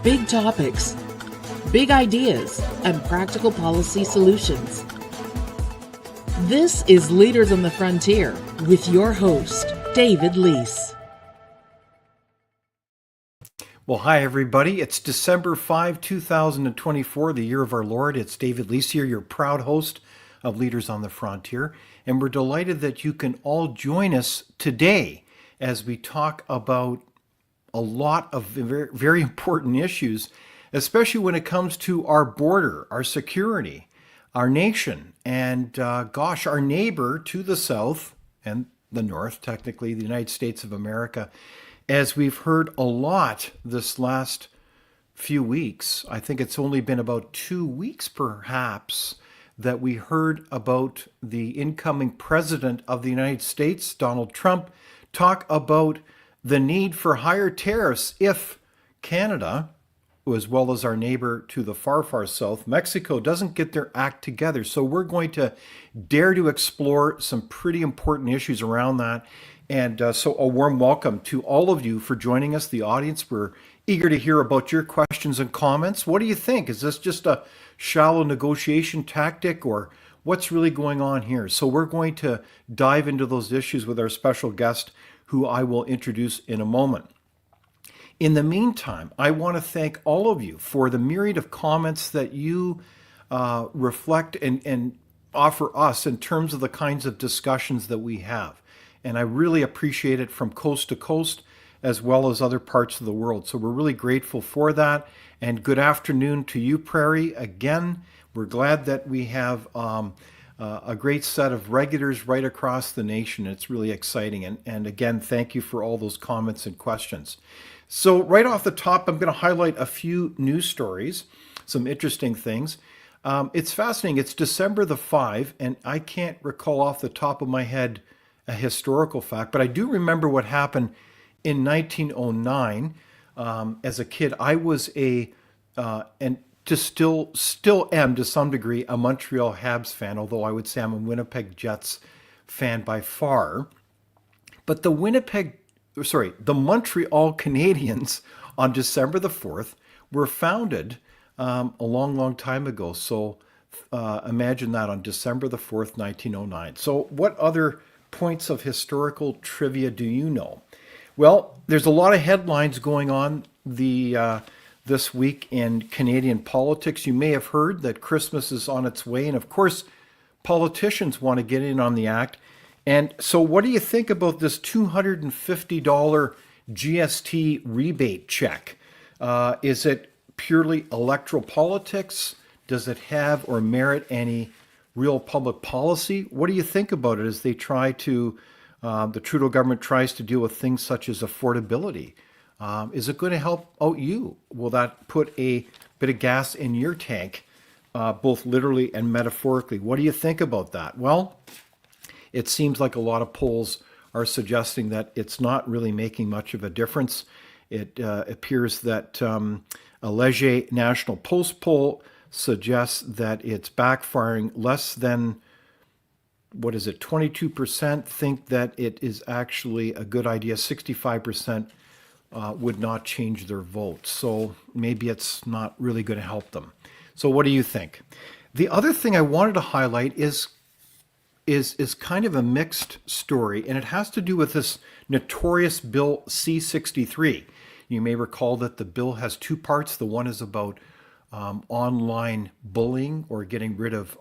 Big topics, big ideas, and practical policy solutions. This is Leaders on the Frontier with your host, David Leis. Well, hi, everybody. It's December 5, 2024, the year of our Lord. It's David Leis here, your proud host of Leaders on the Frontier. And we're delighted that you can all join us today as we talk about a lot of very, very important issues, especially when it comes to our border, our security, our nation, and our neighbor to the south and the north, technically, the United States of America. As we've heard a lot this last few weeks, I think it's only been about 2 weeks perhaps, that we heard about the incoming president of the United States, Donald Trump, talk about the need for higher tariffs if Canada, as well as our neighbor to the far, far south, Mexico, doesn't get their act together. So we're going to dare to explore some pretty important issues around that. And so a warm welcome to all of you for joining us, the audience. We're eager to hear about your questions and comments. What do you think? Is this just a shallow negotiation tactic, or what's really going on here? So we're going to dive into those issues with our special guest, who I will introduce in a moment. In the meantime, I want to thank all of you for the myriad of comments that you reflect and offer us in terms of the kinds of discussions that we have. And I really appreciate it from coast to coast, as well as other parts of the world. So we're really grateful for that. And good afternoon to you, Prairie. Again, we're glad that we have a great set of regulars right across the nation. It's really exciting. And again, thank you for all those comments and questions. So right off the top, I'm going to highlight a few news stories, some interesting things. It's fascinating. It's December the 5, and I can't recall off the top of my head a historical fact, but I do remember what happened in 1909. As a kid, I was and just still am to some degree, a Montreal Habs fan, although I would say I'm a Winnipeg Jets fan by far. But the Montreal Canadiens on December the 4th were founded a long, long time ago. So imagine that, on December the 4th, 1909. So what other points of historical trivia do you know? Well, there's a lot of headlines going on this week in Canadian politics. You may have heard that Christmas is on its way, and of course, politicians want to get in on the act. And so what do you think about this $250 GST rebate check? Is it purely electoral politics? Does it have or merit any real public policy? What do you think about it as they try to, the Trudeau government tries to deal with things such as affordability? Is it going to help out you? Will that put a bit of gas in your tank, both literally and metaphorically? What do you think about that? Well, it seems like a lot of polls are suggesting that it's not really making much of a difference. It appears that a Leger National Post poll suggests that it's backfiring. Less than, 22% think that it is actually a good idea. 65% would not change their vote. So maybe it's not really going to help them. So what do you think? The other thing I wanted to highlight is kind of a mixed story, and it has to do with this notorious Bill C-63. You may recall that the bill has two parts. The one is about online bullying, or getting rid of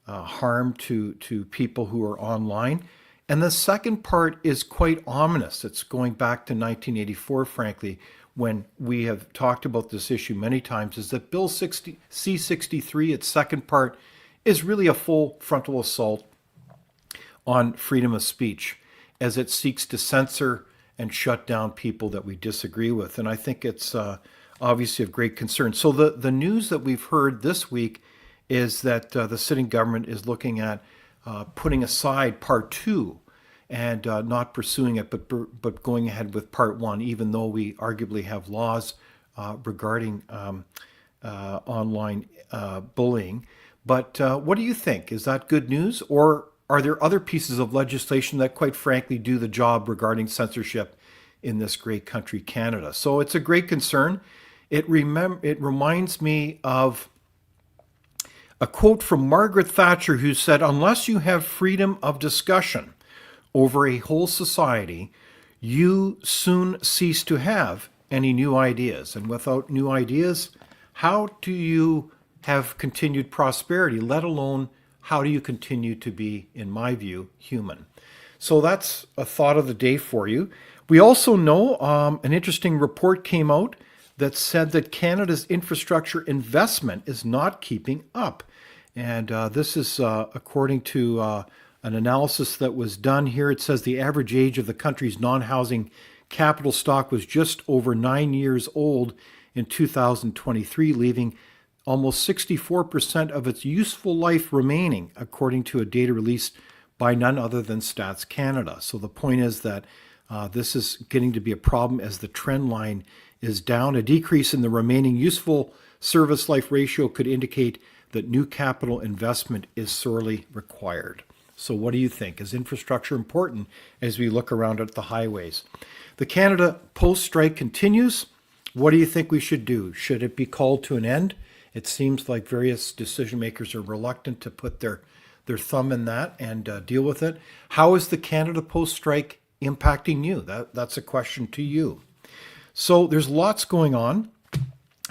harm to people who are online. And the second part is quite ominous. It's going back to 1984, frankly, when we have talked about this issue many times, is that Bill C-63, its second part, is really a full frontal assault on freedom of speech, as it seeks to censor and shut down people that we disagree with. And I think it's obviously of great concern. So the news that we've heard this week is that the sitting government is looking at putting aside part two and not pursuing it, but going ahead with part one, even though we arguably have laws regarding online bullying. But what do you think? Is that good news? Or are there other pieces of legislation that quite frankly do the job regarding censorship in this great country, Canada? So it's a great concern. It reminds me of a quote from Margaret Thatcher, who said, "Unless you have freedom of discussion over a whole society, you soon cease to have any new ideas. And without new ideas, how do you have continued prosperity, let alone how do you continue to be, in my view, human?" So that's a thought of the day for you. We also know an interesting report came out that said that Canada's infrastructure investment is not keeping up. And this is according to an analysis that was done here. It says the average age of the country's non-housing capital stock was just over 9 years old in 2023, leaving almost 64% of its useful life remaining, according to a data released by none other than Stats Canada. So the point is that this is getting to be a problem as the trend line is down. A decrease in the remaining useful service life ratio could indicate that new capital investment is sorely required. So what do you think? Is infrastructure important as we look around at the highways? The Canada Post strike continues. What do you think we should do? Should it be called to an end? It seems like various decision makers are reluctant to put their thumb in that and deal with it. How is the Canada Post strike impacting you? That's a question to you. So there's lots going on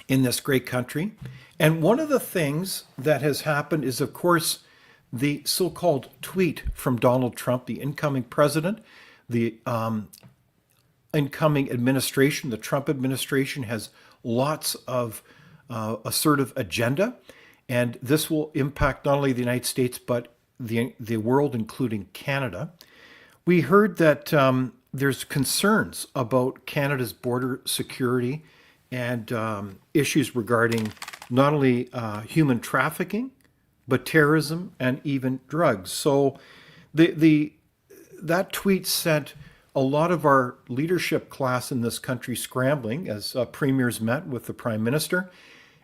in this great country. And one of the things that has happened is, of course, the so-called tweet from Donald Trump, the incoming president. The incoming administration, the Trump administration, has lots of assertive agenda. And this will impact not only the United States, but the world, including Canada. We heard that there's concerns about Canada's border security and issues regarding not only human trafficking, but terrorism and even drugs. So that tweet sent a lot of our leadership class in this country scrambling as premiers met with the Prime Minister.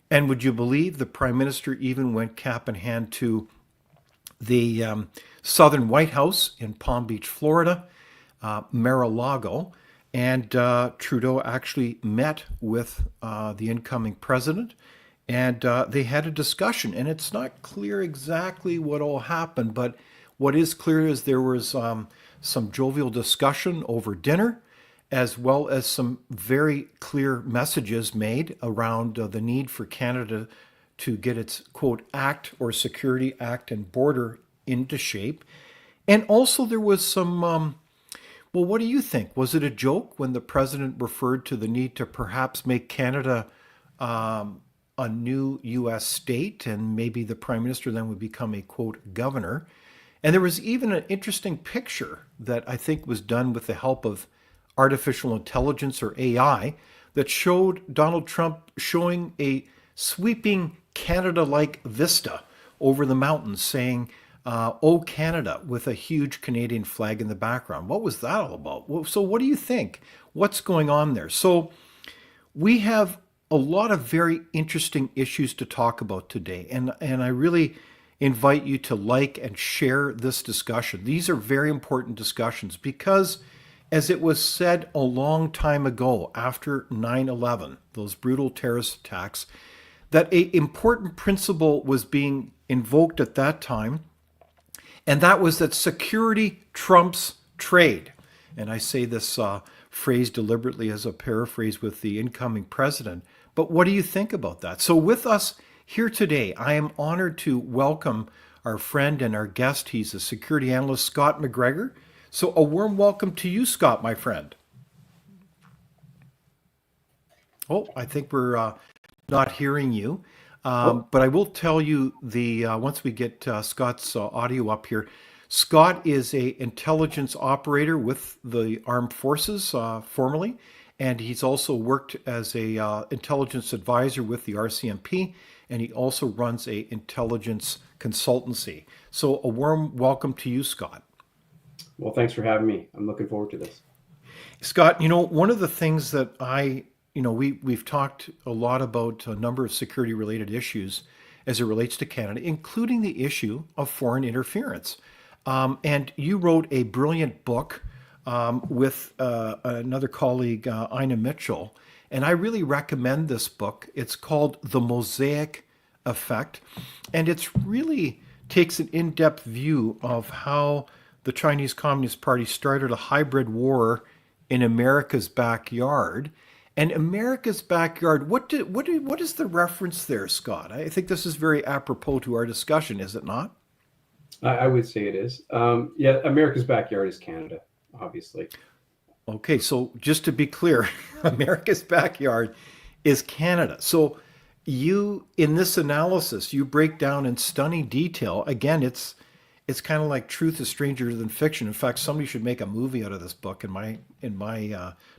And would you believe the Prime Minister even went cap in hand to the Southern White House in Palm Beach, Florida, Mar-a-Lago, and Trudeau actually met with the incoming president, and they had a discussion. And it's not clear exactly what all happened, but what is clear is there was some jovial discussion over dinner, as well as some very clear messages made around the need for Canada to get its, quote, act or Security Act and border into shape. And also there was some, well, what do you think? Was it a joke when the president referred to the need to perhaps make Canada a new U.S. state, and maybe the Prime Minister then would become a, quote, governor? And there was even an interesting picture that I think was done with the help of artificial intelligence, or AI, that showed Donald Trump showing a sweeping Canada-like vista over the mountains, saying, "Oh, Canada," with a huge Canadian flag in the background. What was that all about? Well, so what do you think? What's going on there? So we have a lot of very interesting issues to talk about today, and I really invite you to like and share this discussion. These are very important discussions because, as it was said a long time ago after 9/11, those brutal terrorist attacks, that an important principle was being invoked at that time, and that was that security trumps trade. And I say this phrase deliberately as a paraphrase with the incoming president. But what do you think about that? So with us here today, I am honored to welcome our friend and our guest. He's a security analyst, Scott McGregor. So a warm welcome to you, Scott, my friend. Oh, I think we're not hearing you. But I will tell you once we get Scott's audio up here, Scott is a intelligence operator with the Armed Forces formerly, and he's also worked as a intelligence advisor with the RCMP, and he also runs a intelligence consultancy. So a warm welcome to you, Scott. Well, thanks for having me. I'm looking forward to this. Scott, one of the things that we've talked a lot about a number of security related issues as it relates to Canada, including the issue of foreign interference. And you wrote a brilliant book with another colleague, Ina Mitchell, And I really recommend this book. It's called The Mosaic Effect, and it's really takes an in-depth view of how the Chinese Communist Party started a hybrid war in America's backyard. And America's backyard, what is the reference there, Scott? I think this is very apropos to our discussion, is it not? I would say it is. Yeah, America's backyard is Canada, obviously. Okay, so just to be clear, America's backyard is Canada. So you, in this analysis, you break down in stunning detail. Again, it's kind of like truth is stranger than fiction. In fact, somebody should make a movie out of this book. My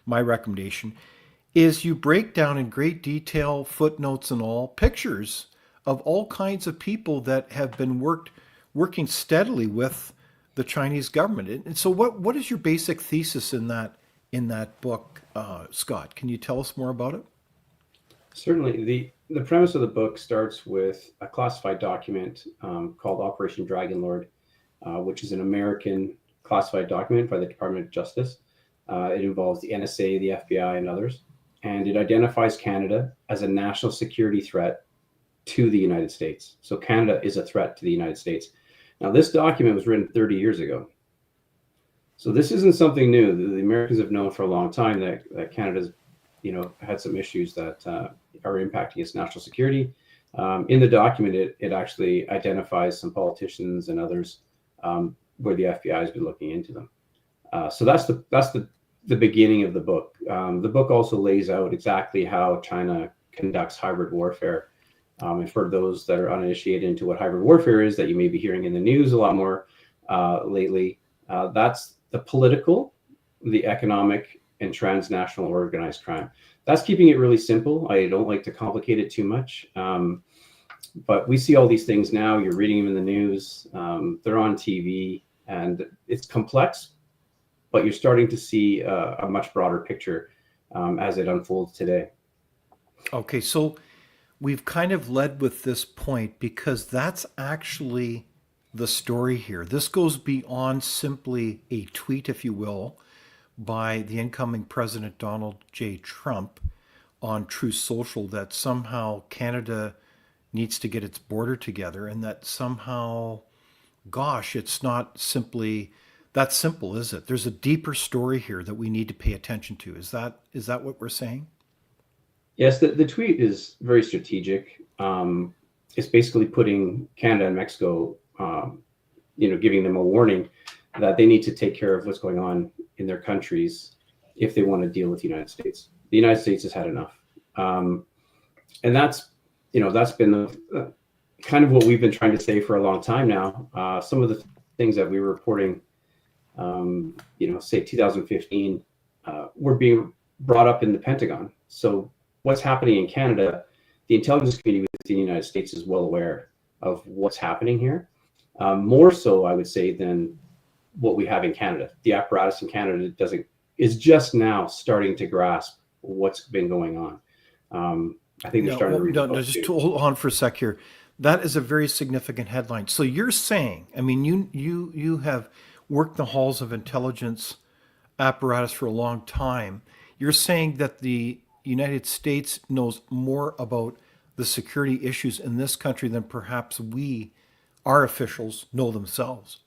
recommendation is you break down in great detail, footnotes and all, pictures of all kinds of people that have been working steadily with the Chinese government. And so what is your basic thesis in that book, Scott? Can you tell us more about it? Certainly. The premise of the book starts with a classified document called Operation Dragon Lord, which is an American classified document by the Department of Justice. It involves the NSA, the FBI, and others. And it identifies Canada as a national security threat to the United States. So Canada is a threat to the United States. Now, this document was written 30 years ago. So this isn't something new. The Americans have known for a long time that Canada's, had some issues that are impacting its national security. In the document, it actually identifies some politicians and others where the FBI has been looking into them. So that's the beginning of the book. The book also lays out exactly how China conducts hybrid warfare. And for those that are uninitiated into what hybrid warfare is, that you may be hearing in the news a lot more lately, that's the political, the economic, and transnational organized crime. That's keeping it really simple. I don't like to complicate it too much. But we see all these things now. You're reading them in the news. They're on TV, and it's complex, but you're starting to see a much broader picture as it unfolds today. Okay, so we've kind of led with this point because that's actually the story here. This goes beyond simply a tweet, if you will, by the incoming President Donald J. Trump on Truth Social that somehow Canada needs to get its border together and that somehow, gosh, it's not simply that simple, is it? There's a deeper story here that we need to pay attention to. Is that what we're saying? Yes, the tweet is very strategic. It's basically putting Canada and Mexico, giving them a warning that they need to take care of what's going on in their countries if they want to deal with the United States. The United States has had enough. And that's been kind of what we've been trying to say for a long time now. Some of the things that we were reporting, say 2015, were being brought up in the Pentagon. So what's happening in Canada, the intelligence community within the United States is well aware of what's happening here. More so, I would say, than what we have in Canada. The apparatus in Canada is just now starting to grasp what's been going on. I think they're starting to read the book just too. hold on for a sec here. That is a very significant headline. So you're saying, I mean, you have worked the halls of intelligence apparatus for a long time. You're saying that the United States knows more about the security issues in this country than perhaps our officials, know themselves.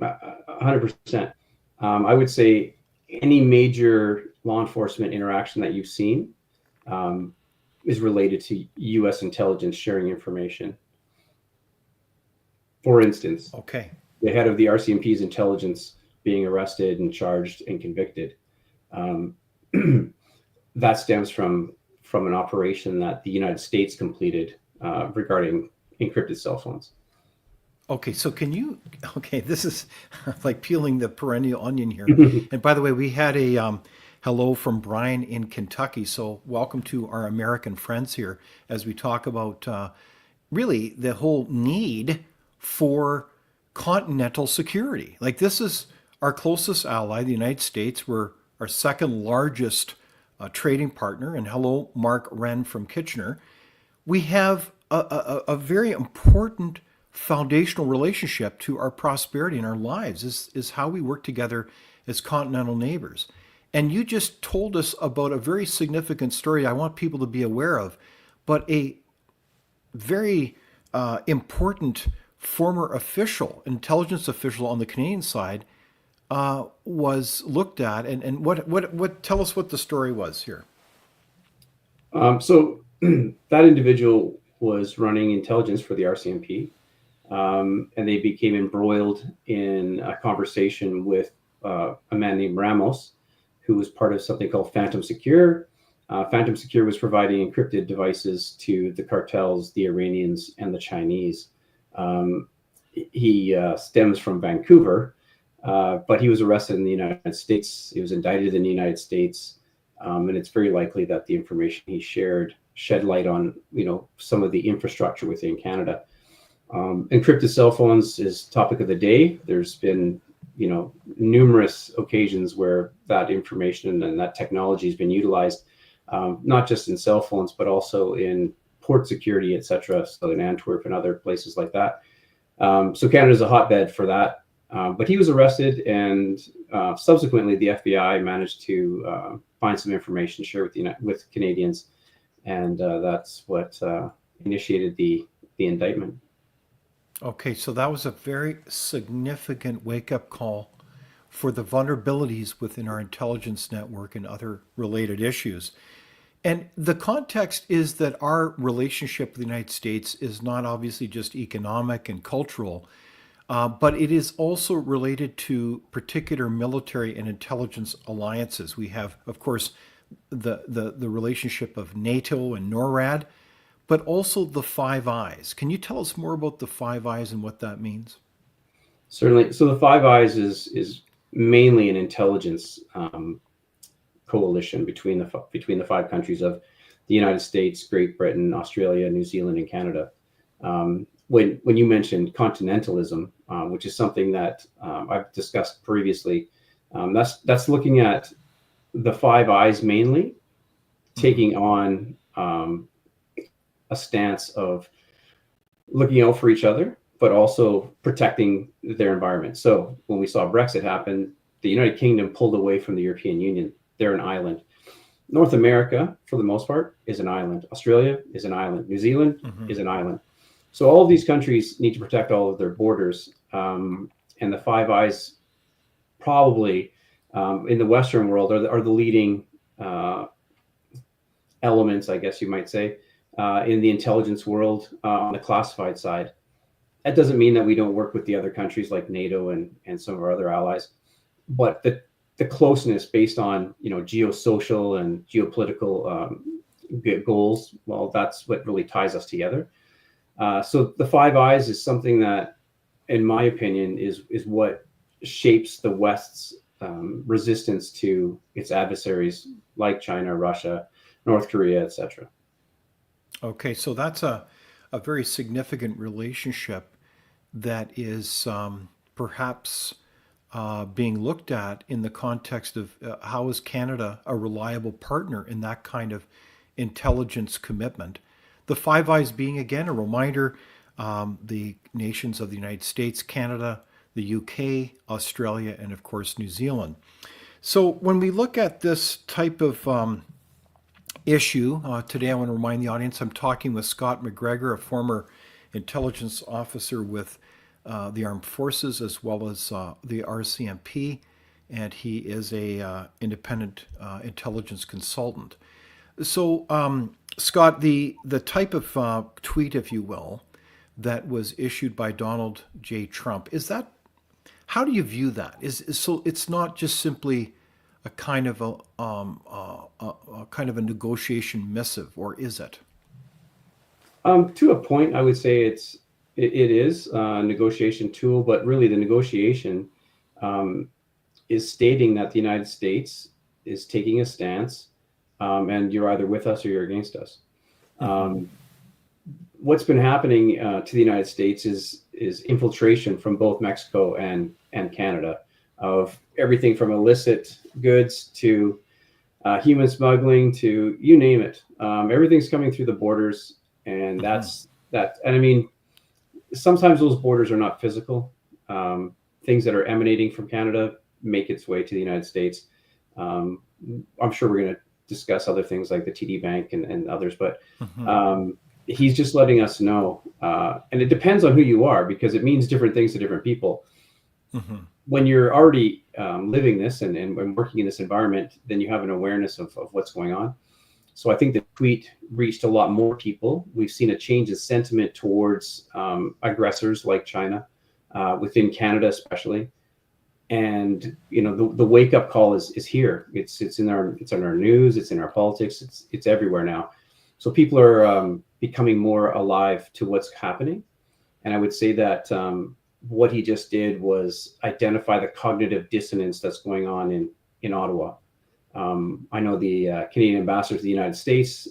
100%. I would say any major law enforcement interaction that you've seen is related to U.S. intelligence sharing information. For instance, Okay. the head of the RCMP's intelligence being arrested and charged and convicted. That stems from an operation that the United States completed regarding encrypted cell phones. Okay, so this is like peeling the perennial onion here. And by the way, we had a hello from Brian in Kentucky. So welcome to our American friends here as we talk about really the whole need for continental security. Like, this is our closest ally, the United States. We're our second largest trading partner. And hello, Mark Wren from Kitchener. We have a very important foundational relationship to our prosperity in our lives is how we work together as continental neighbors. And you just told us about a very significant story I want people to be aware of, but a very important former official, intelligence official on the Canadian side, was looked at. And what, tell us what the story was here. So that individual was running intelligence for the RCMP, and they became embroiled in a conversation with a man named Ramos, who was part of something called Phantom Secure. Phantom Secure was providing encrypted devices to the cartels, the Iranians, and the Chinese. He stems from Vancouver, but he was arrested in the United States. He was indicted in the United States, and it's very likely that the information he shared shed light on, some of the infrastructure within Canada. Encrypted cell phones is topic of the day. There's been, numerous occasions where that information and that technology has been utilized, not just in cell phones, but also in port security, et cetera, so in Antwerp and other places like that. So Canada's a hotbed for that. But he was arrested, and subsequently the FBI managed to find some information, share with Canadians, and that's what initiated the indictment. Okay, so that was a very significant wake-up call for the vulnerabilities within our intelligence network and other related issues. And the context is that our relationship with the United States is not obviously just economic and cultural, but it is also related to particular military and intelligence alliances. We have, of course, the relationship of NATO and NORAD, but also the Five Eyes. Can you tell us more about the Five Eyes and what that means? Certainly. So the Five Eyes is mainly an intelligence coalition between the five countries of the United States, Great Britain, Australia, New Zealand, and Canada. When you mentioned continentalism, which is something that I've discussed previously, that's looking at the Five Eyes mainly taking on a stance of looking out for each other, but also protecting their environment. So when we saw Brexit happen, the United Kingdom pulled away from the European Union. They're an island. North America, for the most part, is an island. Australia is an island. New Zealand is an island. So all of these countries need to protect all of their borders. And the Five Eyes probably in the Western world are the leading elements, I guess you might say, in the intelligence world on the classified side. That doesn't mean that we don't work with the other countries like NATO and some of our other allies, but the closeness based on geosocial and geopolitical goals, well, that's what really ties us together. So the Five Eyes is something that, in my opinion, is what shapes the West's resistance to its adversaries like China, Russia, North Korea, etc. Okay, so that's a very significant relationship that is perhaps being looked at in the context of how is Canada a reliable partner in that kind of intelligence commitment. The Five Eyes being, again, a reminder, the nations of the United States, Canada, the UK, Australia, and of course, New Zealand. So when we look at this type of issue, today I want to remind the audience I'm talking with Scott McGregor, a former intelligence officer with the Armed Forces as well as the RCMP, and he is a independent intelligence consultant. So, Scott, the type of tweet, if you will, that was issued by Donald J. Trump, is that, how do you view that? So it's not just simply a kind of a negotiation missive, or is it? To a point, I would say it is a negotiation tool, but really the negotiation is stating that the United States is taking a stance, and you're either with us or you're against us. What's been happening to the United States is infiltration from both Mexico and Canada of everything from illicit goods to human smuggling to you name it. Everything's coming through the borders, and that's that. And I mean, sometimes those borders are not physical. Things that are emanating from Canada make its way to the United States. I'm sure we're going to discuss other things like the TD Bank and others, but Mhm. he's just letting us know. And it depends on who you are, because it means different things to different people. Mhm. When you're already living this and working in this environment, then you have an awareness of what's going on. So I think the tweet reached a lot more people. We've seen a change in sentiment towards aggressors like China, within Canada especially. And the wake up call is here. It's in our news. It's in our politics. It's everywhere now. So people are becoming more alive to what's happening. And I would say that what he just did was identify the cognitive dissonance that's going on in Ottawa. I know the Canadian ambassador to the United States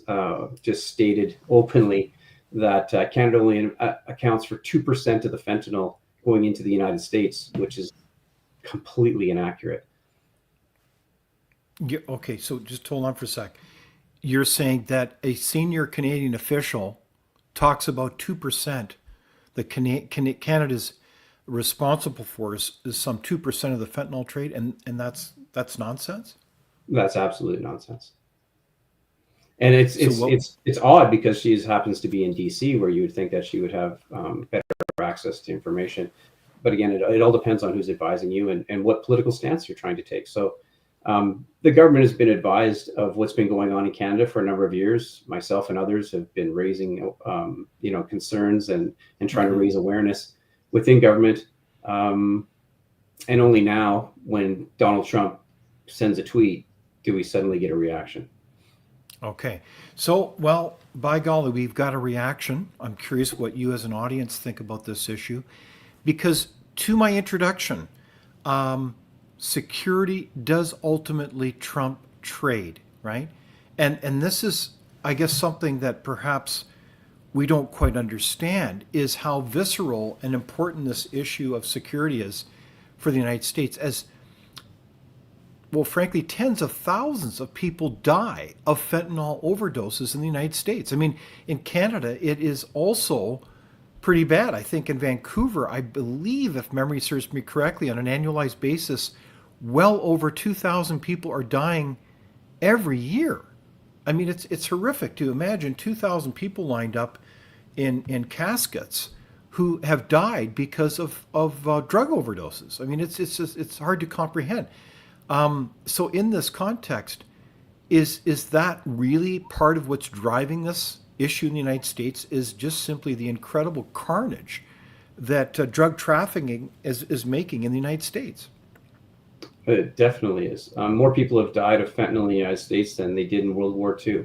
just stated openly that Canada only accounts for 2% of the fentanyl going into the United States, which is completely inaccurate. Yeah, okay, so just hold on for a sec. You're saying that a senior Canadian official talks about 2% that Canada's responsible for is some 2% of the fentanyl trade, and that's nonsense? That's absolute nonsense. And it's So it's what? it's it's odd because she happens to be in DC, where you would think that she would have better access to information. But again, it all depends on who's advising you and what political stance you're trying to take. So the government has been advised of what's been going on in Canada for a number of years. Myself and others have been raising concerns and trying to Mhm. raise awareness within government. And only now, when Donald Trump sends a tweet, do we suddenly get a reaction. Okay. So, well, by golly, we've got a reaction. I'm curious what you as an audience think about this issue. Because to my introduction, security does ultimately trump trade, right? And this is, I guess, something that perhaps we don't quite understand is how visceral and important this issue of security is for the United States. As well, frankly, tens of thousands of people die of fentanyl overdoses in the United States. I mean, in Canada, it is also pretty bad. I think in Vancouver, I believe, if memory serves me correctly, on an annualized basis, well over 2,000 people are dying every year. I mean, it's horrific to imagine 2,000 people lined up in caskets who have died because of drug overdoses. I mean, it's hard to comprehend. So in this context, is that really part of what's driving this issue in the United States? Is just simply the incredible carnage that drug trafficking is making in the United States? It definitely is. More people have died of fentanyl in the United States than they did in World War II.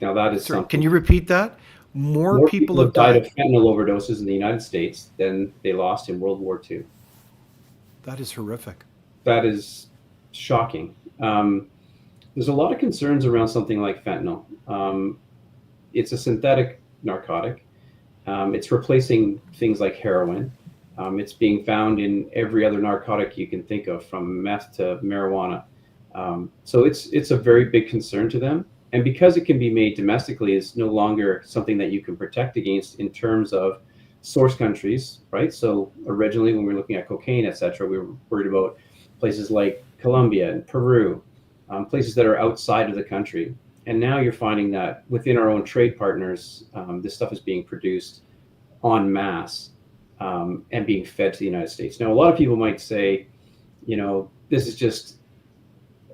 Now, that is Sorry, can something. you repeat that? More More people people have have died died. of fentanyl overdoses in the United States than they lost in World War II. That is horrific. That is shocking. There's a lot of concerns around something like fentanyl. It's a synthetic narcotic. It's replacing things like heroin. It's being found in every other narcotic you can think of, from meth to marijuana. So it's a very big concern to them. And because it can be made domestically, it's no longer something that you can protect against in terms of source countries, right? So originally, when we were looking at cocaine, et cetera, we were worried about places like Colombia and Peru, places that are outside of the country. And now you're finding that within our own trade partners, this stuff is being produced en masse, and being fed to the United States. Now, a lot of people might say, this is just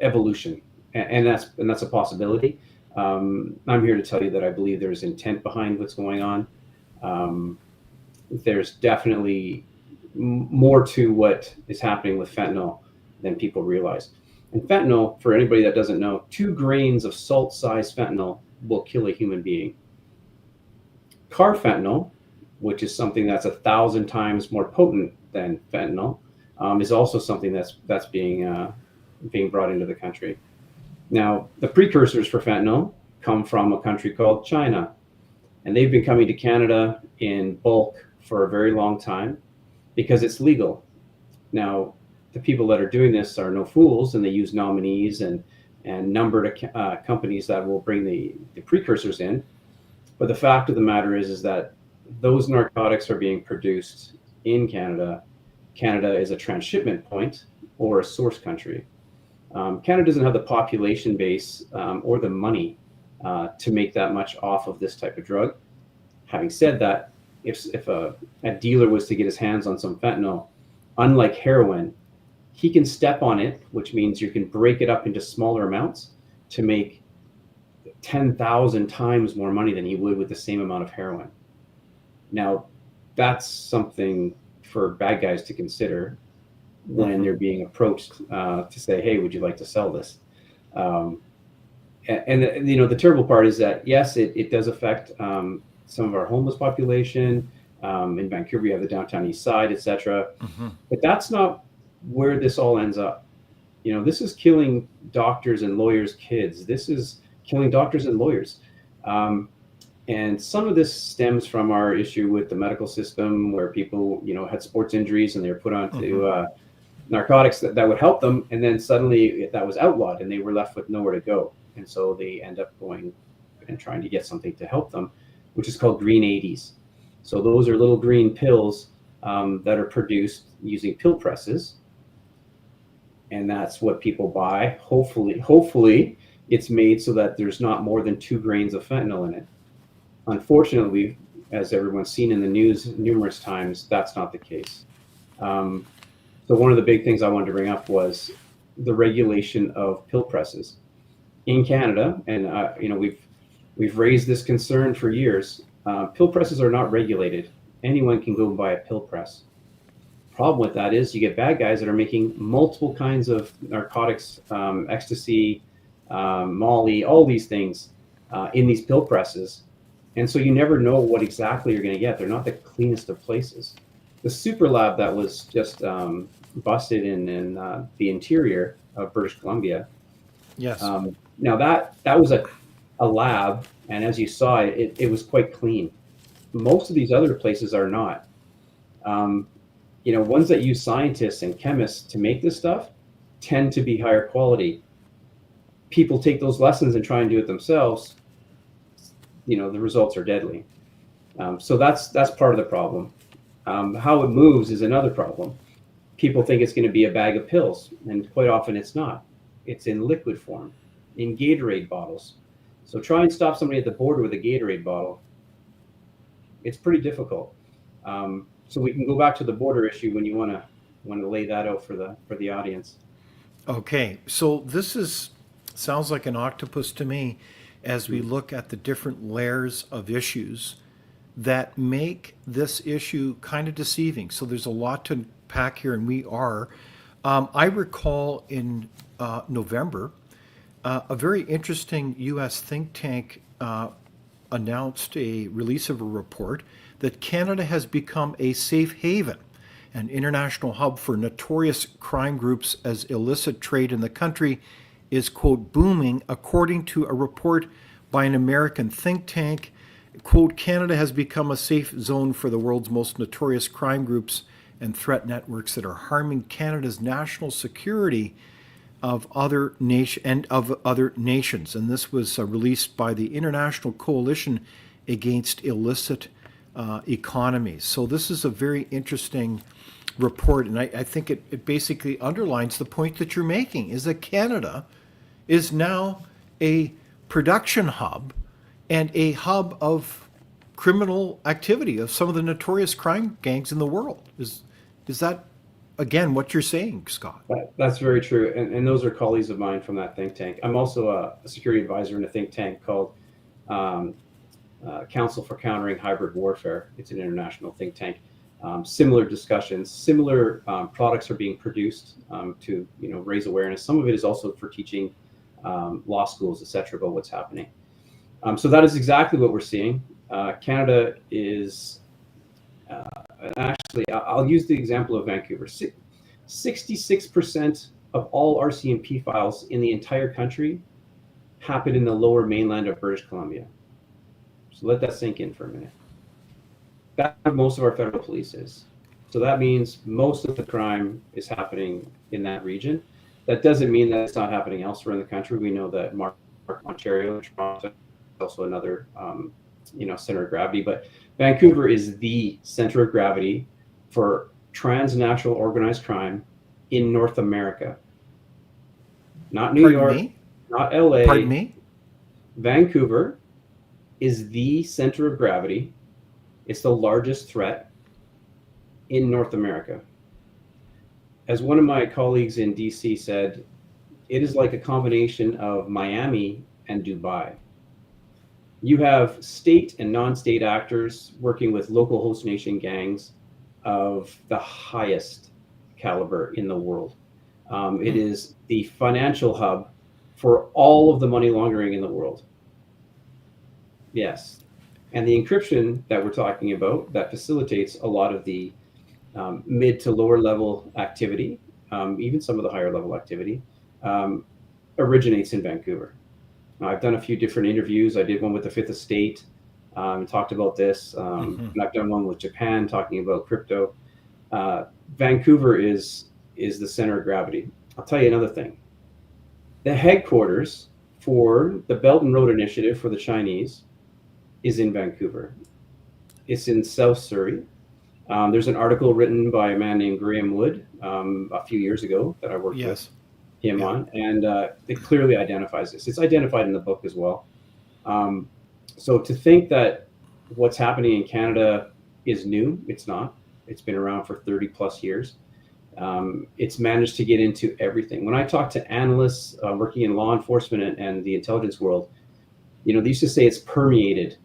evolution, and that's a possibility. I'm here to tell you that I believe there's intent behind what's going on. Um, there's definitely more to what is happening with fentanyl than people realize. And fentanyl, for anybody that doesn't know, 2 grains of salt-sized fentanyl will kill a human being. Carfentanil, which is something that's 1,000 times more potent than fentanyl, is also something that's being brought into the country. Now, the precursors for fentanyl come from a country called China, and they've been coming to Canada in bulk for a very long time because it's legal. Now, the people that are doing this are no fools, and they use nominees and numbered companies that will bring the precursors in. But the fact of the matter is that those narcotics are being produced in Canada. Canada is a transshipment point or a source country. Canada doesn't have the population base or the money to make that much off of this type of drug. Having said that, if a dealer was to get his hands on some fentanyl, unlike heroin, he can step on it, which means you can break it up into smaller amounts to make 10,000 times more money than he would with the same amount of heroin. Now, that's something for bad guys to consider when they're being approached to say, "Hey, would you like to sell this?" And you know, the terrible part is that yes, it does affect some of our homeless population. In Vancouver, you have the downtown east side, etc. But that's not where this all ends up. You know, this is killing doctors and lawyers' kids. This is killing doctors and lawyers. And some of this stems from our issue with the medical system, where people, you know, had sports injuries and they were put onto narcotics that would help them, and then suddenly that was outlawed and they were left with nowhere to go. And so they end up going and trying to get something to help them, which is called green 80s. So those are little green pills that are produced using pill presses. And that's what people buy. Hopefully it's made so that there's not more than 2 grains of fentanyl in it. Unfortunately, as everyone's seen in the news numerous times, that's not the case. So one of the big things I wanted to bring up was the regulation of pill presses in Canada. And you know, we've raised this concern for years. Pill presses are not regulated. Anyone can go and buy a pill press. Problem with that is you get bad guys that are making multiple kinds of narcotics, ecstasy, Molly, all these things in these pill presses. And so you never know what exactly you're going to get. They're not the cleanest of places. The super lab that was just busted in the interior of British Columbia. Yes. Now that was a lab, and as you saw, it was quite clean. Most of these other places are not. You know, ones that use scientists and chemists to make this stuff tend to be higher quality. People take those lessons and try and do it themselves. You know, the results are deadly. So that's part of the problem. How it moves is another problem. People think it's going to be a bag of pills, and quite often it's not. It's in liquid form, in Gatorade bottles. So try and stop somebody at the border with a Gatorade bottle. It's pretty difficult. So we can go back to the border issue when you want to lay that out for the audience. Okay, so this sounds like an octopus to me as we look at the different layers of issues that make this issue kind of deceiving. So there's a lot to pack here, and we are. I recall in November, a very interesting U.S. think tank announced a release of a report that Canada has become a safe haven, an international hub for notorious crime groups, as illicit trade in the country is, quote, booming, according to a report by an American think tank. Quote, Canada has become a safe zone for the world's most notorious crime groups and threat networks that are harming Canada's national security of other nations. And this was released by the International Coalition Against Illicit Economies. So this is a very interesting report, and I think it basically underlines the point that you're making, is that Canada is now a production hub and a hub of criminal activity of some of the notorious crime gangs in the world. Is that, again, what you're saying, Scott? That's very true. And those are colleagues of mine from that think tank. I'm also a security advisor in a think tank called Council for Countering Hybrid Warfare. It's an international think tank. Similar discussions, similar products are being produced to raise awareness. Some of it is also for teaching law schools, etc., about what's happening. So that is exactly what we're seeing. Canada is actually, I'll use the example of Vancouver. 66% of all RCMP files in the entire country happen in the lower mainland of British Columbia. So let that sink in for a minute. That's what most of our federal police is. So that means most of the crime is happening in that region. That doesn't mean that it's not happening elsewhere in the country. We know that Ontario, Toronto, is also another center of gravity, but Vancouver is the center of gravity for transnational organized crime in North America. not New Pardon York, me? not Pardon LA. me? Vancouver is the center of gravity. It's the largest threat in North America. As one of my colleagues in DC said, it is like a combination of Miami and Dubai. You have state and non-state actors working with local host nation gangs of the highest caliber in the world. It is the financial hub for all of the money laundering in the world. Yes. And the encryption that we're talking about that facilitates a lot of the mid to lower level activity, even some of the higher level activity, um, originates in Vancouver. I've done a few different interviews. I did one with the Fifth Estate, talked about this, and I've done one with Japan talking about crypto. Vancouver is the center of gravity. I'll tell you another thing. The headquarters for the Belt and Road Initiative for the Chinese is in Vancouver. It's in South Surrey. There's an article written by a man named Graham Wood a few years ago that I worked with Yes. him Yeah. on, and it clearly identifies this. It's identified in the book as well. So to think that what's happening in Canada is new, it's not. It's been around for 30 plus years. It's managed to get into everything. When I talk to analysts working in law enforcement and the intelligence world, they used to say it's permeated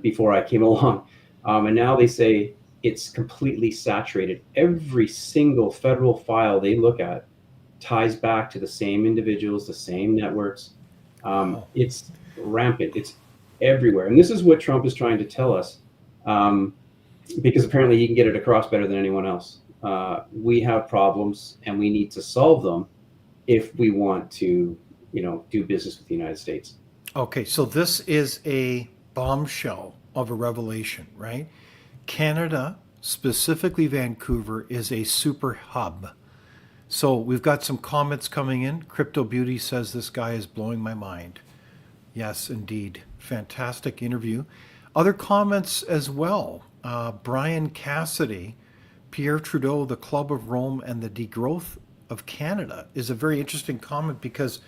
before I came along, and now they say it's completely saturated. Every single federal file they look at ties back to the same individuals, the same networks. Wow. It's rampant. It's everywhere. And this is what Trump is trying to tell us, because apparently he can get it across better than anyone else. We have problems and we need to solve them if we want to, do business with the United States. Okay, so this is a bombshell of a revelation, right? Canada, specifically Vancouver, is a super hub. So we've got some comments coming in. Crypto Beauty says this guy is blowing my mind. Yes, indeed. Fantastic interview. Other comments as well. Brian Cassidy, Pierre Trudeau, the Club of Rome, and the degrowth of Canada is a very interesting comment because,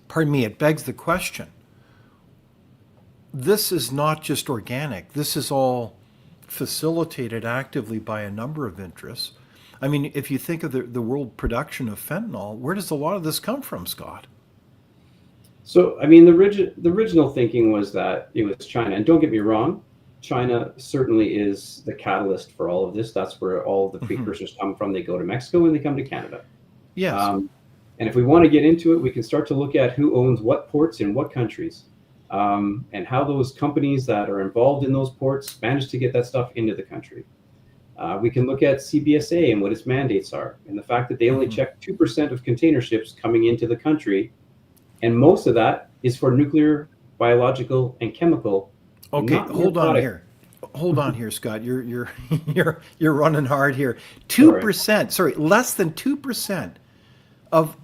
pardon me, it begs the question. This is not just organic. This is all facilitated actively by a number of interests. I mean, if you think of the world production of fentanyl, where does a lot of this come from, Scott? So, I mean, the original thinking was that it was China. And don't get me wrong, China certainly is the catalyst for all of this. That's where all the precursors come from. They go to Mexico and they come to Canada. Yes. And if we want to get into it, we can start to look at who owns what ports in what countries, and how those companies that are involved in those ports manage to get that stuff into the country. We can look at CBSA and what its mandates are, and the fact that they only check 2% of container ships coming into the country, and most of that is for nuclear, biological, and chemical. Okay, not hold on narcotic. here. Hold on here, Scott. You're you're running hard here. 2%, sorry, less than 2% of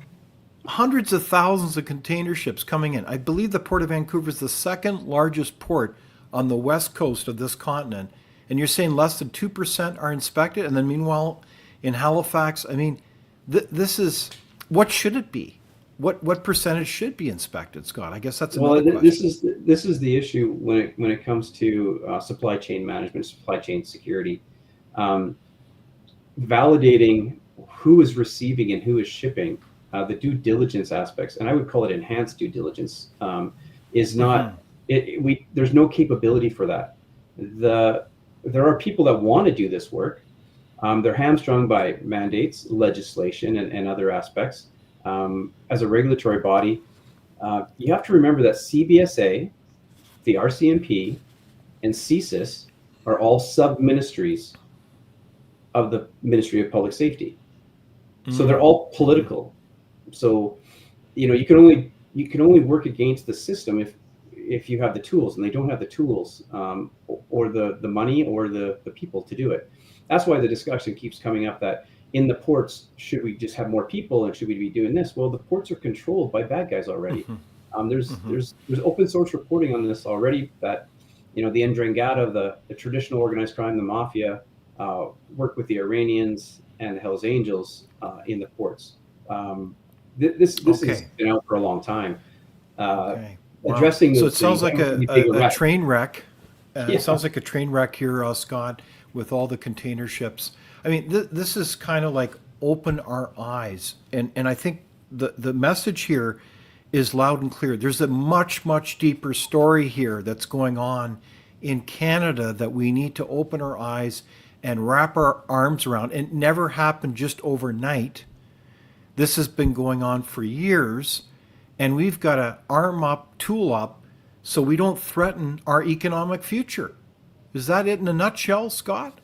hundreds of thousands of container ships coming in. I believe the Port of Vancouver is the second largest port on the west coast of this continent. And you're saying less than 2% are inspected, and then meanwhile in Halifax, I mean, this is, what should it be? What percentage should be inspected, Scott? I guess that's another question. This is the issue when it comes to supply chain management, supply chain security, validating who is receiving and who is shipping, the due diligence aspects, and I would call it enhanced due diligence, is not. There's no capability for that. There are people that want to do this work. They're hamstrung by mandates, legislation, and other aspects. As a regulatory body, you have to remember that CBSA, the RCMP, and CSIS are all sub-ministries of the Ministry of Public Safety. So they're all political. So, you can only work against the system if you have the tools, and they don't have the tools, or the money or the people to do it. That's why the discussion keeps coming up that in the ports, should we just have more people and should we be doing this? Well, the ports are controlled by bad guys already. There's open source reporting on this already that, the Ndrangheta, the traditional organized crime, the mafia, work with the Iranians and the Hells Angels in the ports. This has Okay. been out for a long time. Okay. Wow. Addressing So the, it sounds like the big a arrest. train wreck. It Yeah. sounds like a train wreck here, Scott, with all the container ships. I mean, this is kind of like open our eyes. And I think the message here is loud and clear. There's a much, much deeper story here that's going on in Canada that we need to open our eyes and wrap our arms around. It never happened just overnight. This has been going on for years, and we've got to arm up, tool up, so we don't threaten our economic future. Is that it in a nutshell, Scott?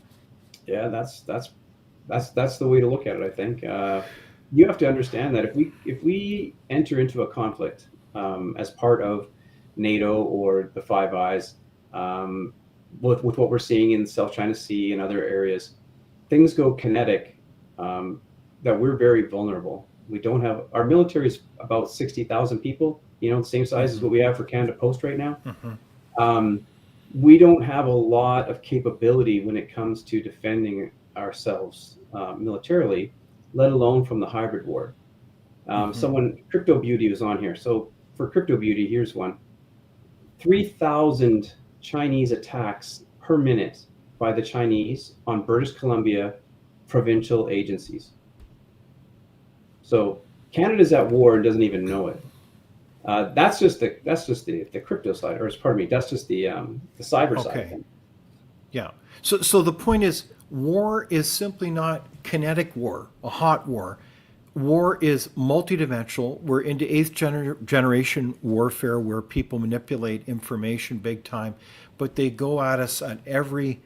Yeah, that's the way to look at it. I think you have to understand that if we enter into a conflict as part of NATO or the Five Eyes, with what we're seeing in the South China Sea and other areas, things go kinetic. That we're very vulnerable. We don't have our military is about 60,000 people. You know, the same size as what we have for Canada Post right now. We don't have a lot of capability when it comes to defending ourselves militarily, let alone from the hybrid war. Someone, Crypto Beauty, was on here. So for Crypto Beauty, here's one: 3,000 Chinese attacks per minute by the Chinese on British Columbia provincial agencies. So Canada's at war and doesn't even know it. That's just the crypto side, or pardon me, that's just the cyber side of Okay. things. Yeah. So the point is, war is simply not kinetic war, a hot war. War is multidimensional. We're into generation warfare where people manipulate information big time, but they go at us at every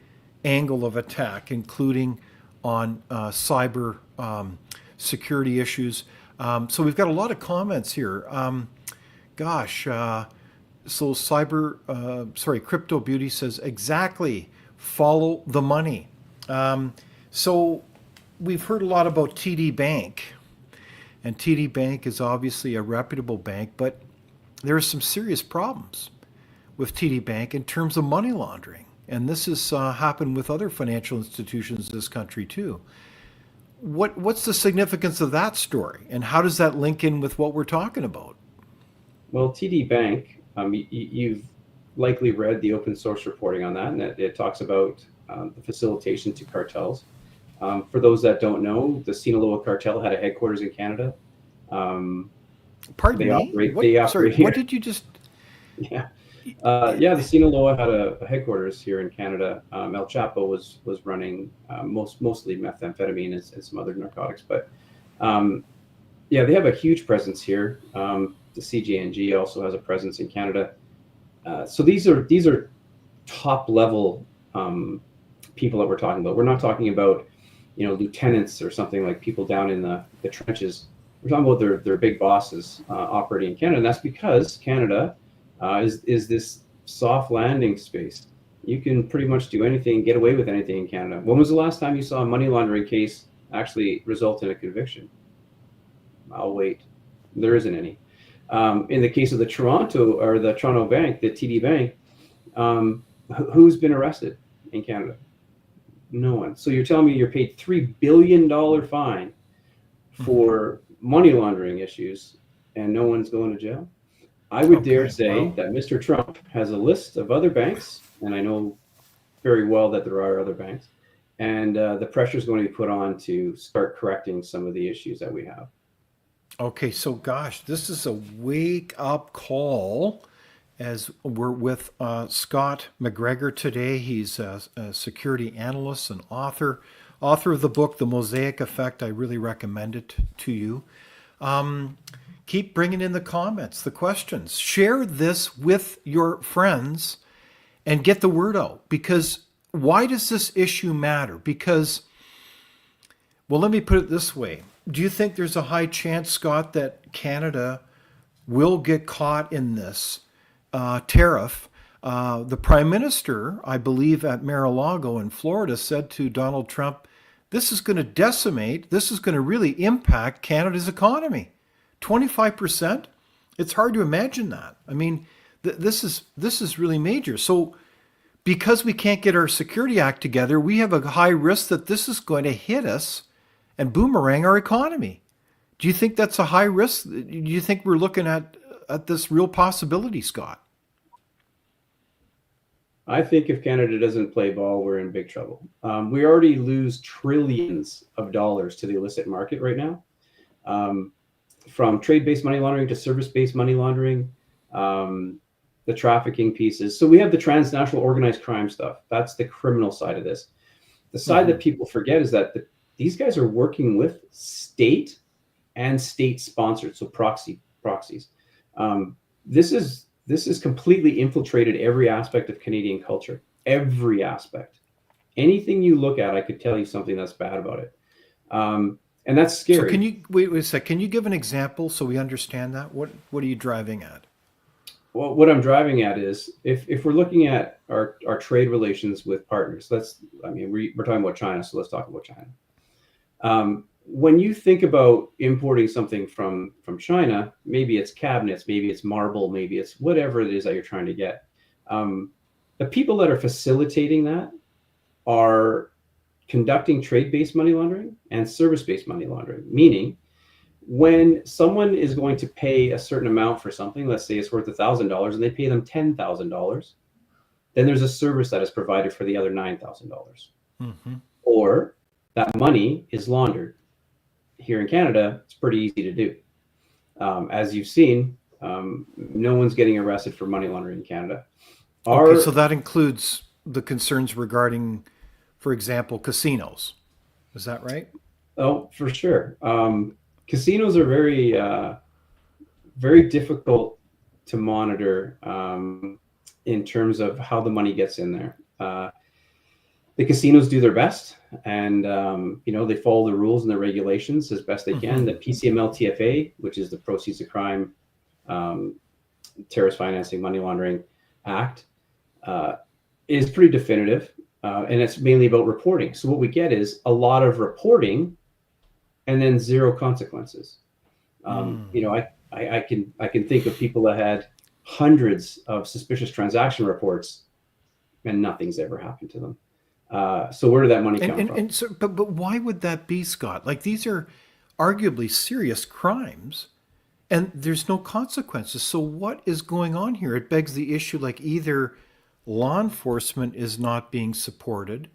angle of attack, including on cyber security issues. So we've got a lot of comments here. Crypto Beauty says, exactly, follow the money. So we've heard a lot about TD Bank, and TD Bank is obviously a reputable bank, but there are some serious problems with TD Bank in terms of money laundering. And this has happened with other financial institutions in this country too. What's the significance of that story, and how does that link in with what we're talking about? Well, TD Bank, you've likely read the open source reporting on that, and it talks about the facilitation to cartels. For those that don't know, the Sinaloa cartel had a headquarters in Canada. Pardon They me? operate. What? They Sorry, operate here. what did you just? Yeah, the Sinaloa had a headquarters here in Canada. El Chapo was running mostly methamphetamine and some other narcotics, but yeah, they have a huge presence here. The CJNG also has a presence in Canada. So these are top level people that we're talking about. We're not talking about lieutenants or something, like people down in the trenches. We're talking about their big bosses operating in Canada, and that's because Canada is this soft landing space. You can pretty much do anything, get away with anything in Canada. When was the last time you saw a money laundering case actually result in a conviction? I'll wait. There isn't any. In the case of the Toronto Bank, the TD Bank, who's been arrested in Canada? No one. So you're telling me you're paid $3 billion fine for money laundering issues and no one's going to jail? I would dare say that Mr. Trump has a list of other banks, and I know very well that there are other banks, and the pressure is going to be put on to start correcting some of the issues that we have. Okay, so gosh, this is a wake up call as we're with Scott McGregor today. He's a security analyst and author of the book, The Mosaic Effect. I really recommend it to you. Keep bringing in the comments, the questions. Share this with your friends and get the word out. Because why does this issue matter? Because, well, let me put it this way. Do you think there's a high chance, Scott, that Canada will get caught in this tariff? The Prime Minister, I believe, at Mar-a-Lago in Florida said to Donald Trump, this is going to decimate, this is going to really impact Canada's economy. 25%? It's hard to imagine that. I mean, this is really major. So because we can't get our Security Act together, we have a high risk that this is going to hit us and boomerang our economy. Do you think that's a high risk? Do you think we're looking at this real possibility, Scott? I think if Canada doesn't play ball, we're in big trouble. We already lose trillions of dollars to the illicit market right now, from trade-based money laundering to service-based money laundering, the trafficking pieces. So we have the transnational organized crime stuff. That's the criminal side of this. The side that people forget is that these guys are working with state and state-sponsored, so proxies. This is completely infiltrated every aspect of Canadian culture. Every aspect. Anything you look at, I could tell you something that's bad about it. And that's scary. So can you wait a sec? Can you give an example so we understand that? What are you driving at? Well, what I'm driving at is if we're looking at our trade relations with partners, we're talking about China, so let's talk about China. When you think about importing something from China, maybe it's cabinets, maybe it's marble, maybe it's whatever it is that you're trying to get. The people that are facilitating that are conducting trade-based money laundering and service-based money laundering, meaning when someone is going to pay a certain amount for something, let's say it's worth $1,000 and they pay them $10,000, then there's a service that is provided for the other $9,000. Or that money is laundered. Here in Canada, it's pretty easy to do. As you've seen, no one's getting arrested for money laundering in Canada. Okay, so that includes the concerns regarding, for example, casinos. Is that right? Oh, for sure. Casinos are very, very difficult to monitor in terms of how the money gets in there. The casinos do their best, and they follow the rules and the regulations as best they can. The PCML-TFA, which is the Proceeds of Crime, Terrorist Financing, Money Laundering Act, is pretty definitive, and it's mainly about reporting. So what we get is a lot of reporting, and then zero consequences. I can think of people that had hundreds of suspicious transaction reports, and nothing's ever happened to them. So where did that money come from? And so, but why would that be, Scott? Like, these are arguably serious crimes, and there's no consequences. So what is going on here? It begs the issue, like, either law enforcement is not being supported,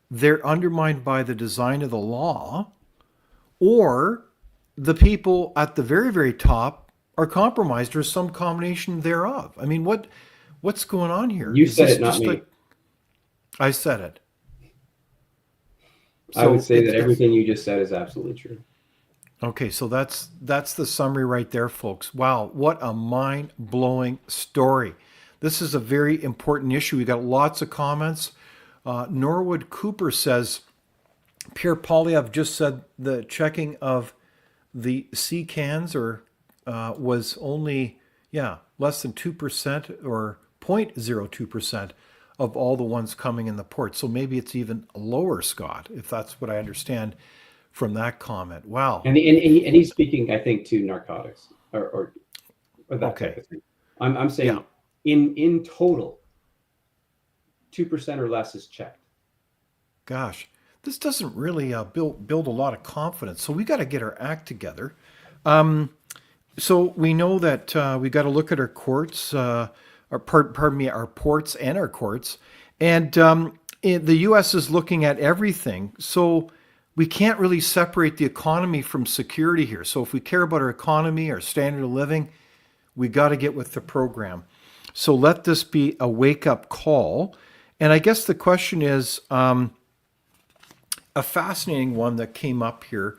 they're undermined by the design of the law, or the people at the very, very top are compromised, or some combination thereof. I mean, what's going on here? You said it, not me. I said it. I would say that everything you just said is absolutely true. Okay, so that's the summary right there, folks. Wow, what a mind-blowing story. This is a very important issue. We got lots of comments. Norwood Cooper says, Pierre Poilievre just said the checking of the sea cans was only less than 2% or 0.02% of all the ones coming in the port. So maybe it's even lower, Scott, if that's what I understand from that comment. Wow. And he's speaking, I think, to narcotics or that type of thing. I'm saying in total, 2% or less is checked. Gosh, this doesn't really build a lot of confidence. So we got to get our act together. So we know that we got to look at our courts, our ports and our courts. And the U.S. is looking at everything. So we can't really separate the economy from security here. So if we care about our economy, our standard of living, we got to get with the program. So let this be a wake-up call. And I guess the question is a fascinating one that came up here.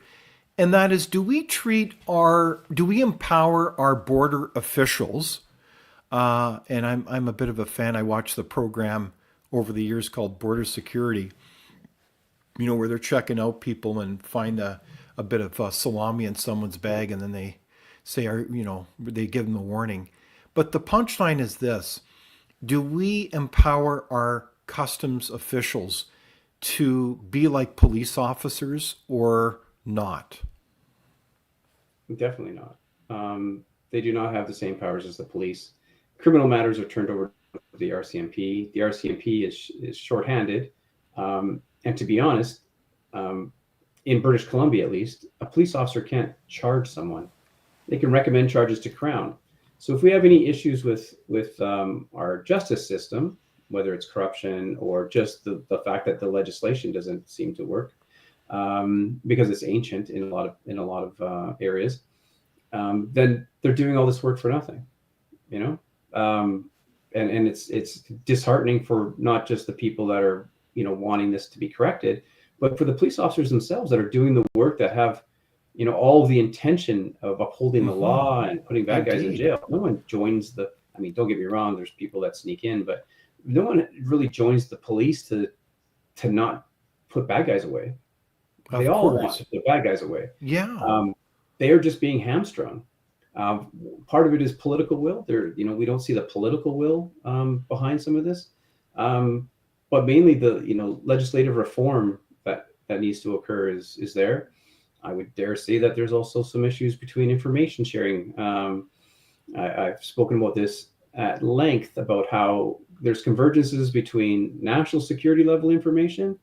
And that is, do we empower our border officials? And I'm a bit of a fan. I watched the program over the years called Border Security, where they're checking out people and find a bit of salami in someone's bag, and then they say, they give them a warning. But the punchline is this: do we empower our customs officials to be like police officers or not? Definitely not. They do not have the same powers as the police. Criminal matters are turned over to the RCMP. The RCMP is shorthanded. And to be honest, in British Columbia, at least, a police officer can't charge someone. They can recommend charges to Crown. So if we have any issues with our justice system, whether it's corruption or just the fact that the legislation doesn't seem to work, because it's ancient in a lot of areas, then they're doing all this work for nothing, you know. And it's disheartening for not just the people that are, you know, wanting this to be corrected, but for the police officers themselves that are doing the work, that have, you know, all of the intention of upholding the law and putting bad guys in jail. No one joins the, I mean, don't get me wrong, there's people that sneak in, but no one really joins the police to not put bad guys away. They all want to put bad guys away. Yeah. They are just being hamstrung. Part of it is political will. There, you know, we don't see the political will behind some of this, but mainly the, you know, legislative reform that needs to occur is there. I would dare say that there's also some issues between information sharing. I've spoken about this at length about how there's convergences between national security level information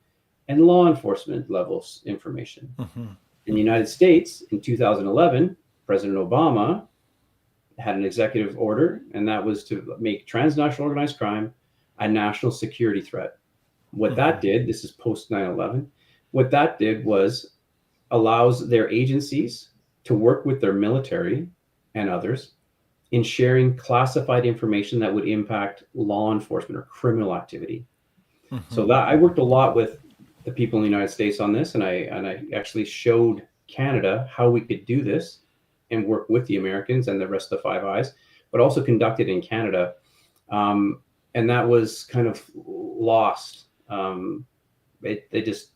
and law enforcement levels information. In the United States, in 2011, President Obama had an executive order, and that was to make transnational organized crime a national security threat. What that did, this is post 9/11, what that did was allows their agencies to work with their military and others in sharing classified information that would impact law enforcement or criminal activity. So that I worked a lot with the people in the United States on this, and I actually showed Canada how we could do this and work with the Americans and the rest of the Five Eyes, but also conduct it in Canada. And that was kind of lost. They just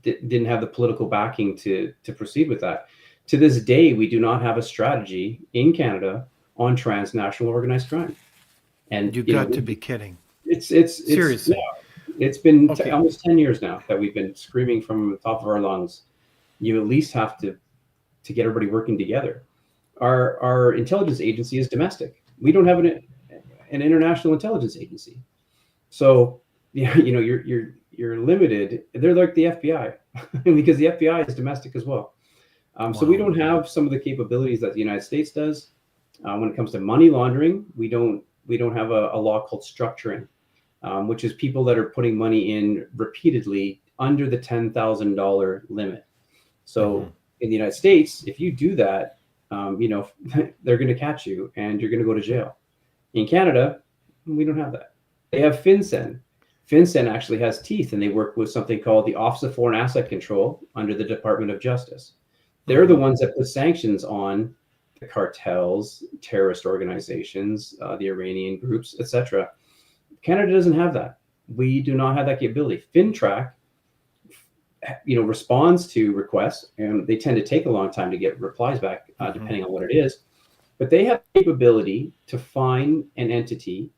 didn't have the political backing to proceed with that. To this day, we do not have a strategy in Canada on transnational organized crime. And You've got to be kidding. It's seriously. It's been almost 10 years now that we've been screaming from the top of our lungs. You at least have to get everybody working together. Our intelligence agency is domestic. We don't have an international intelligence agency. So, yeah, you know, you're limited. They're like the FBI because the FBI is domestic as well. So we don't have some of the capabilities that the United States does. When it comes to money laundering, we don't have a law called structuring, which is people that are putting money in repeatedly under the $10,000 limit. So in the United States, if you do that, you know, they're going to catch you and you're going to go to jail. In Canada, we don't have that. They have FinCEN. FinCEN actually has teeth, and they work with something called the Office of Foreign Asset Control under the Department of Justice. They're the ones that put sanctions on the cartels, terrorist organizations, the Iranian groups, etc. Canada doesn't have that. We do not have that capability. FinTrack, you know, responds to requests, and they tend to take a long time to get replies back, depending on what it is. But they have the capability to fine an entity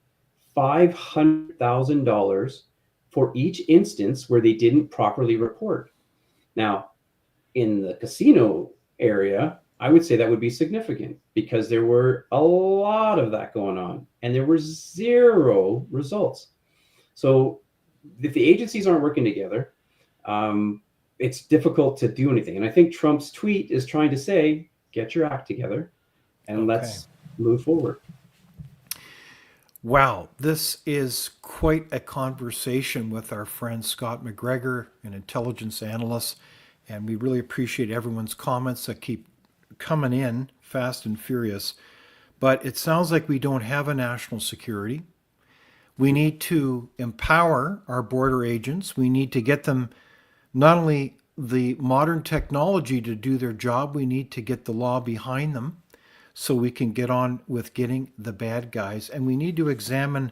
$500,000 for each instance where they didn't properly report. Now, in the casino area, I would say that would be significant because there were a lot of that going on and there were zero results. So if the agencies aren't working together, it's difficult to do anything. And I think Trump's tweet is trying to say, get your act together and let's move forward. Wow, this is quite a conversation with our friend Scott McGregor, an intelligence analyst, and we really appreciate everyone's comments that keep coming in fast and furious. But it sounds like we don't have a national security. We need to empower our border agents. We need to get them not only the modern technology to do their job, we need to get the law behind them, so we can get on with getting the bad guys. And we need to examine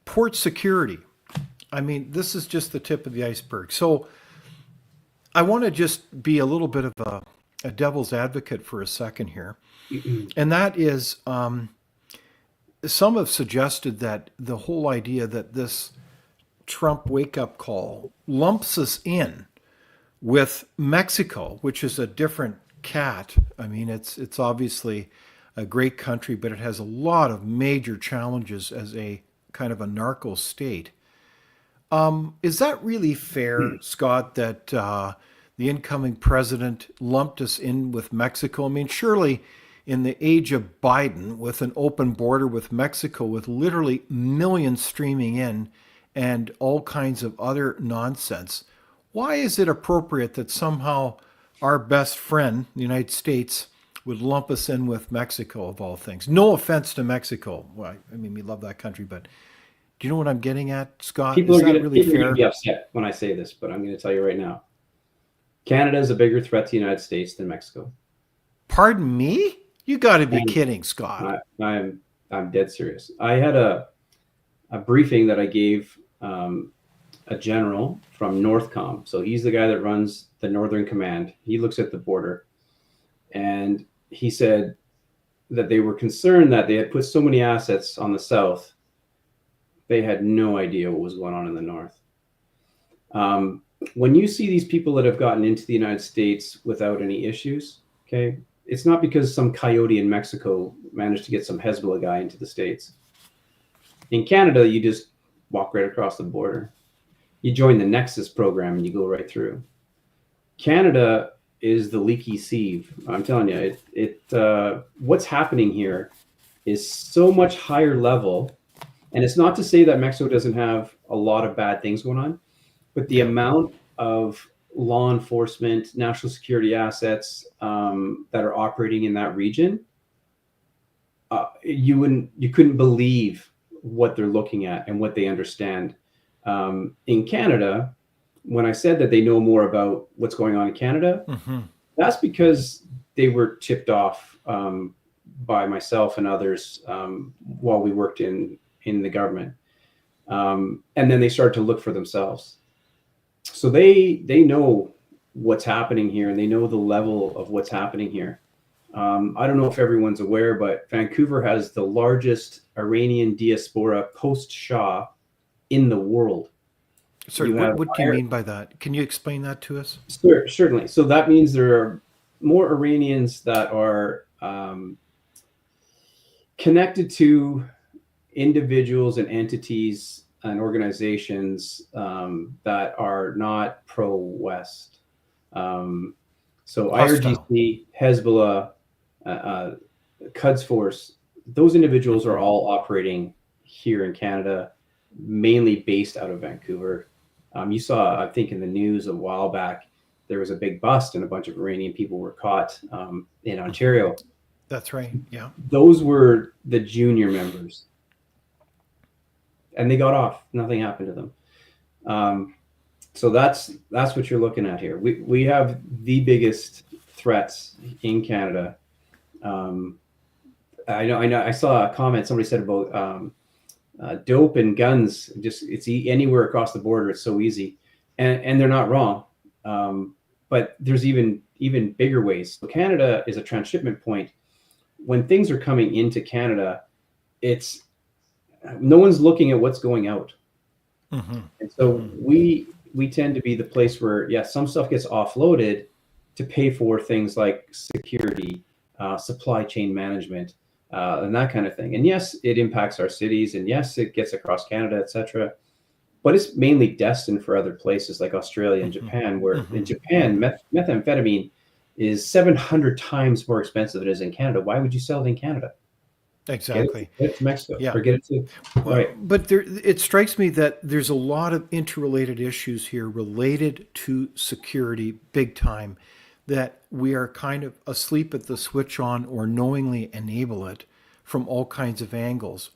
port security. I mean, this is just the tip of the iceberg. So I want to just be a little bit of a devil's advocate for a second here. And that is, some have suggested that the whole idea that this Trump wake-up call lumps us in with Mexico, which is a different cat. I mean, it's obviously a great country, but it has a lot of major challenges as a kind of a narco state. Is that really fair, Scott, that the incoming president lumped us in with Mexico. I mean, surely in the age of Biden, with an open border with Mexico, with literally millions streaming in and all kinds of other nonsense, why is it appropriate that somehow our best friend, the United States, would lump us in with Mexico, of all things? No offense to Mexico. Well, I mean, we love that country, but do you know what I'm getting at, Scott? People Is are that going really to fair? be upset when I say this, but I'm going to tell you right now. Canada is a bigger threat to the United States than Mexico. Pardon me? You got to be And kidding, Scott. I'm dead serious. I had a briefing that I gave a general from Northcom. So he's the guy that runs the Northern Command. He looks at the border, and he said that they were concerned that they had put so many assets on the south, they had no idea what was going on in the north. When you see these people that have gotten into the United States without any issues, okay, it's not because some coyote in Mexico managed to get some Hezbollah guy into the States. In Canada, you just walk right across the border. You join the Nexus program and you go right through. Canada is the leaky sieve. I'm telling you, what's happening here is so much higher level. And it's not to say that Mexico doesn't have a lot of bad things going on, but the amount of law enforcement, national security assets that are operating in that region, you couldn't believe what they're looking at and what they understand. In Canada, when I said that they know more about what's going on in Canada, that's because they were tipped off by myself and others while we worked in the government. And then they started to look for themselves. So they know what's happening here, and they know the level of what's happening here. I don't know if everyone's aware, but Vancouver has the largest Iranian diaspora post-Shah in the world. Sorry, what do you mean by that? Can you explain that to us? Sure, certainly. So that means there are more Iranians that are connected to individuals and entities and organizations that are not pro-West. So Hostile. IRGC, Hezbollah, Quds Force, those individuals are all operating here in Canada, mainly based out of Vancouver. You saw, I think in the news a while back, there was a big bust and a bunch of Iranian people were caught in Ontario. That's right, yeah. Those were the junior members. And they got off. Nothing happened to them. So that's what you're looking at here. We have the biggest threats in Canada. I know. I saw a comment somebody said about dope and guns. Just it's anywhere across the border. It's so easy, and they're not wrong. But there's even bigger ways. So Canada is a transshipment point. When things are coming into Canada, no one's looking at what's going out. And so we tend to be the place where, some stuff gets offloaded to pay for things like security, supply chain management, and that kind of thing. And yes, it impacts our cities, and yes, it gets across Canada, etc. But it's mainly destined for other places like Australia and Japan, where in Japan, methamphetamine is 700 times more expensive than it is in Canada. Why would you sell it in Canada? Exactly. Get it to Mexico. Yeah. Or get it to right. But it strikes me that there's a lot of interrelated issues here related to security, big time, that we are kind of asleep at the switch on or knowingly enable it from all kinds of angles.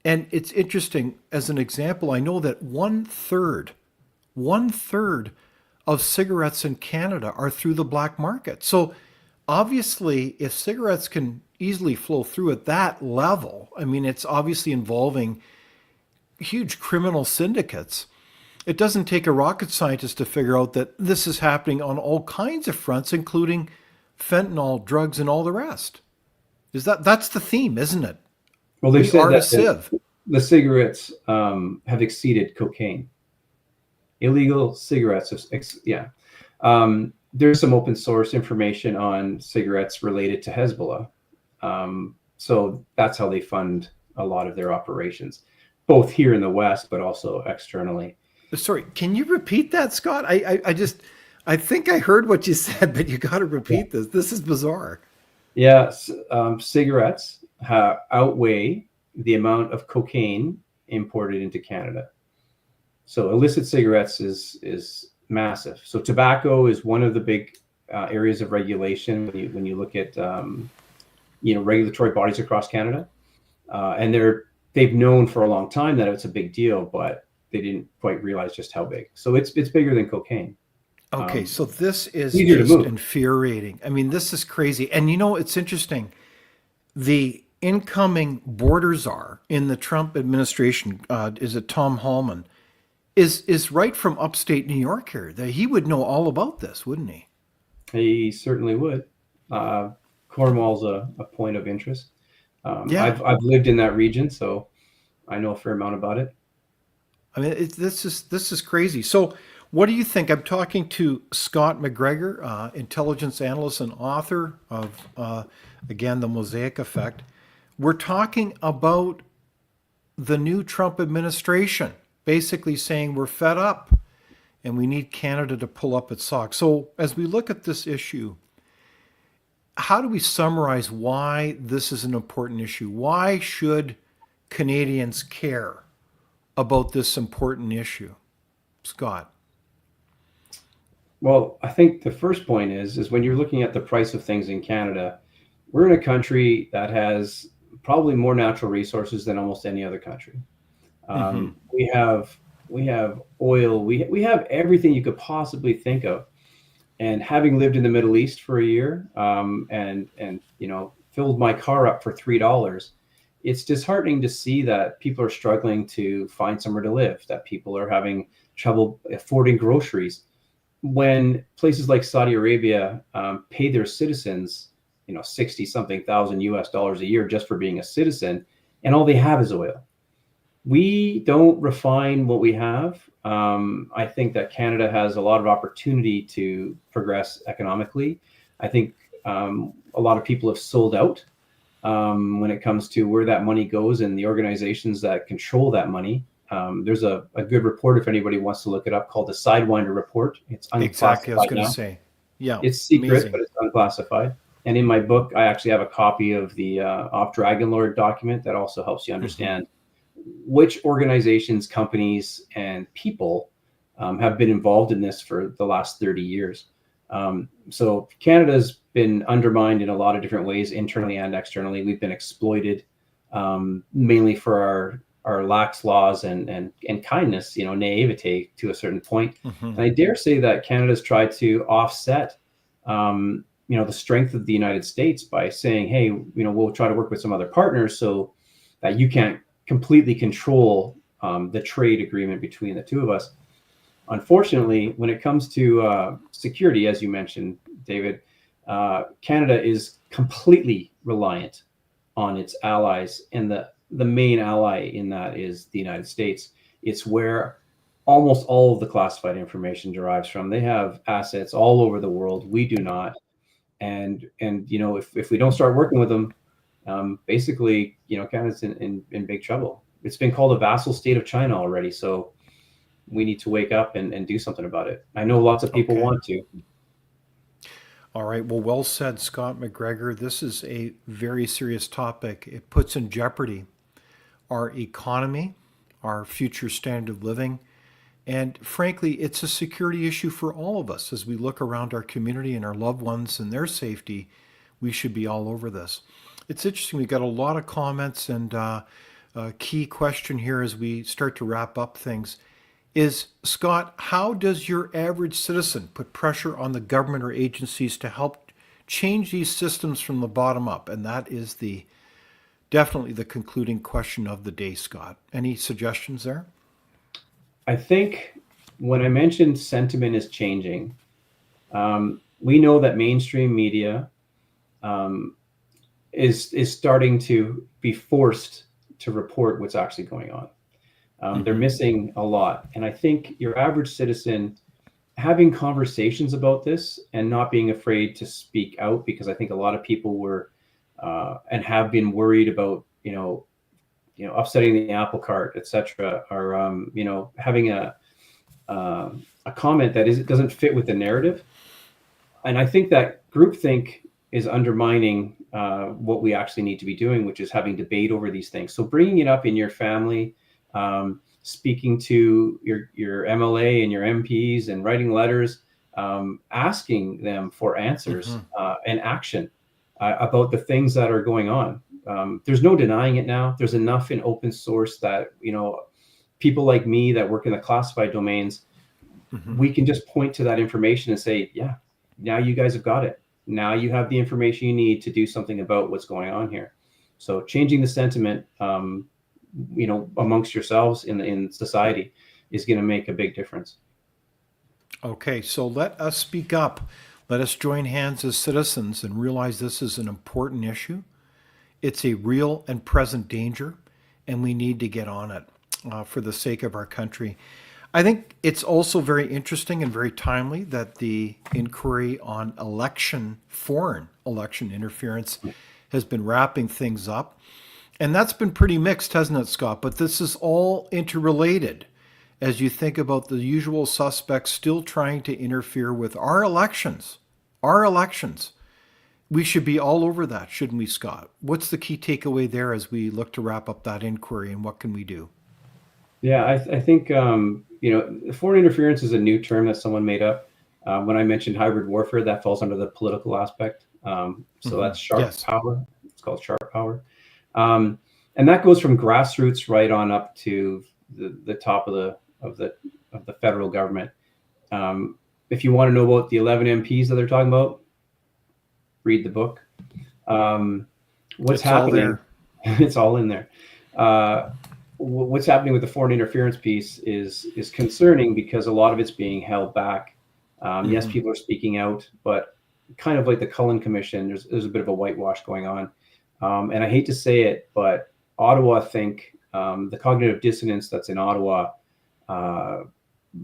And it's interesting, as an example, I know that one third of cigarettes in Canada are through the black market. So obviously, if cigarettes can easily flow through at that level, I mean, it's obviously involving huge criminal syndicates. It doesn't take a rocket scientist to figure out that this is happening on all kinds of fronts, including fentanyl, drugs, and all the rest. That's the theme, isn't it? Well, they've said that sieve. The cigarettes have exceeded cocaine. Illegal cigarettes, there's some open source information on cigarettes related to Hezbollah. So that's how they fund a lot of their operations, both here in the West, but also externally. Sorry, can you repeat that, Scott? I think I heard what you said, but you got to Yeah. repeat this. This is bizarre. Yeah, cigarettes outweigh the amount of cocaine imported into Canada. So illicit cigarettes is massive. So tobacco is one of the big areas of regulation when you look at regulatory bodies across Canada, and they've known for a long time that it's a big deal, but they didn't quite realize just how big. So it's bigger than cocaine. Okay, Um, so this is Easier to just move. infuriating. I mean, this is crazy. And it's interesting. The incoming border czar in the Trump administration, is it Tom Hallman, is right from upstate New York here. He would know all about this, wouldn't he? He certainly would. Uh, Cornwall's a point of interest. Yeah. I've lived in that region, so I know a fair amount about it. I mean, this is crazy. So, what do you think? I'm talking to Scott McGregor, intelligence analyst and author of, again, the Mosaic Effect. We're talking about the new Trump administration, basically saying we're fed up and we need Canada to pull up its socks. So, as we look at this issue, how do we summarize why this is an important issue? Why should Canadians care about this important issue? Scott. Well, I think the first point is when you're looking at the price of things in Canada, we're in a country that has probably more natural resources than almost any other country. Mm-hmm. We have oil. We have everything you could possibly think of. And having lived in the Middle East for a year, and filled my car up for $3, it's disheartening to see that people are struggling to find somewhere to live, that people are having trouble affording groceries. When places like Saudi Arabia pay their citizens, 60 something thousand US dollars a year just for being a citizen, and all they have is oil. We don't refine what we have. I think that Canada has a lot of opportunity to progress economically. I think a lot of people have sold out when it comes to where that money goes and the organizations that control that money. There's a good report, if anybody wants to look it up, called the Sidewinder Report. It's Exactly. I was unclassified going to now. say, yeah, It's secret, amazing. but it's unclassified. And in my book, I actually have a copy of the Off Dragon Lord document that also helps you Hmm. understand which organizations, companies, and people have been involved in this for the last 30 years. So Canada's been undermined in a lot of different ways, internally and externally. We've been exploited, mainly for our lax laws and kindness, naivete to a certain point. Hmm. And I dare say that Canada's tried to offset, the strength of the United States by saying, hey, we'll try to work with some other partners so that you can't completely control the trade agreement between the two of us. Unfortunately, when it comes to security, as you mentioned, David, Canada is completely reliant on its allies, and the main ally in that is the United States. It's where almost all of the classified information derives from. They have assets all over the world. We do not. And if we don't start working with them, basically, Canada's in big trouble. It's been called a vassal state of China already. So we need to wake up and do something about it. I know lots of people Okay. want to. All right. Well said, Scott McGregor. This is a very serious topic. It puts in jeopardy our economy, our future standard of living, and frankly, it's a security issue for all of us. As we look around our community and our loved ones and their safety, we should be all over this. It's interesting. We got a lot of comments, and a key question here as we start to wrap up things is, Scott, how does your average citizen put pressure on the government or agencies to help change these systems from the bottom up? And that is definitely the concluding question of the day, Scott. Any suggestions there? I think when I mentioned sentiment is changing, we know that mainstream media is starting to be forced to report what's actually going on. They're Mm-hmm. missing a lot. And I think your average citizen having conversations about this and not being afraid to speak out, because I think a lot of people were and have been worried about, upsetting the apple cart, etc., or, having a comment that doesn't fit with the narrative. And I think that groupthink is undermining what we actually need to be doing, which is having debate over these things. So bringing it up in your family, speaking to your MLA and your MPs, and writing letters, asking them for answers and action about the things that are going on. There's no denying it now. There's enough in open source that, people like me that work in the classified domains, we can just point to that information and say, yeah, now you guys have got it. Now you have the information you need to do something about what's going on here. So changing the sentiment, amongst yourselves in society is going to make a big difference. Okay, so let us speak up. Let us join hands as citizens and realize this is an important issue. It's a real and present danger, and we need to get on it for the sake of our country. I think it's also very interesting and very timely that the inquiry on foreign election interference has been wrapping things up. And that's been pretty mixed, hasn't it, Scott? But this is all interrelated as you think about the usual suspects still trying to interfere with our elections. Our elections. We should be all over that, shouldn't we, Scott? What's the key takeaway there as we look to wrap up that inquiry, and what can we do? Yeah, I think, foreign interference is a new term that someone made up. When I mentioned hybrid warfare, that falls under the political aspect. So that's sharp power. It's called sharp power. And that goes from grassroots right on up to the top of the federal government. If you want to know about the 11 MPs that they're talking about, read the book. What's happening? It's all in there. What's happening with the foreign interference piece is concerning because a lot of it's being held back. Yes, people are speaking out, but kind of like the Cullen Commission, there's a bit of a whitewash going on. And I hate to say it, but Ottawa think the cognitive dissonance that's in Ottawa,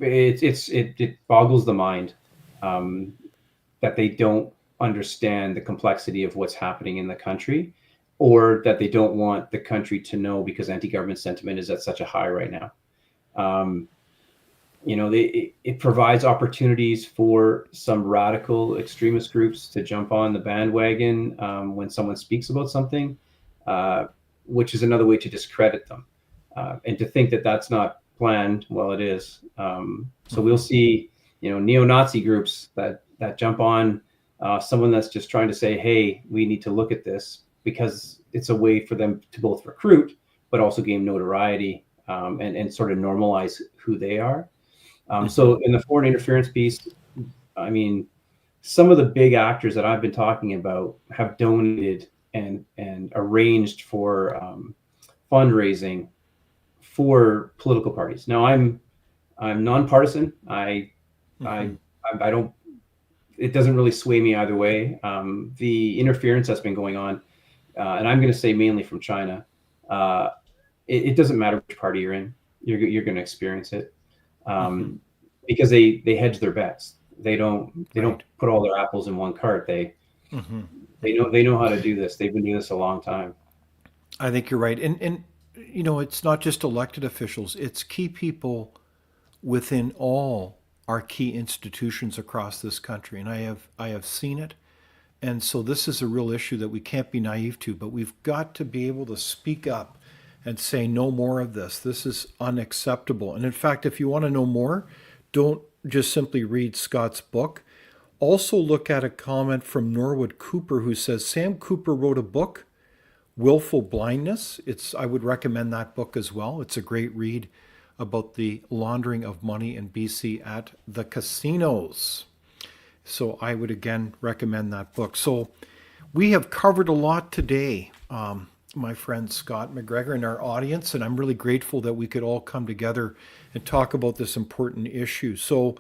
it boggles the mind that they don't understand the complexity of what's happening in the country, or that they don't want the country to know because anti-government sentiment is at such a high right now. It provides opportunities for some radical extremist groups to jump on the bandwagon when someone speaks about something, which is another way to discredit them. And to think that that's not planned, well, it is. So we'll see, neo-Nazi groups that jump on someone that's just trying to say, hey, we need to look at this, because it's a way for them to both recruit, but also gain notoriety and sort of normalize who they are. So in the foreign interference piece, I mean, some of the big actors that I've been talking about have donated and arranged for fundraising for political parties. Now I'm nonpartisan. I don't. It doesn't really sway me either way. The interference that's been going on, and I'm going to say mainly from China, it doesn't matter which party you're in. You're going to experience it. Because they hedge their bets. They don't put all their apples in one cart. They know how to do this. They've been doing this a long time. I think you're right. And it's not just elected officials, it's key people within all our key institutions across this country. And I have seen it. And so this is a real issue that we can't be naive to, but we've got to be able to speak up and say no more of this. This is unacceptable. And in fact, if you want to know more, don't just simply read Scott's book. Also look at a comment from Norwood Cooper, who says Sam Cooper wrote a book, Willful Blindness. I would recommend that book as well. It's a great read about the laundering of money in BC at the casinos. So I would again recommend that book. So we have covered a lot today, my friend Scott McGregor and our audience, and I'm really grateful that we could all come together and talk about this important issue. So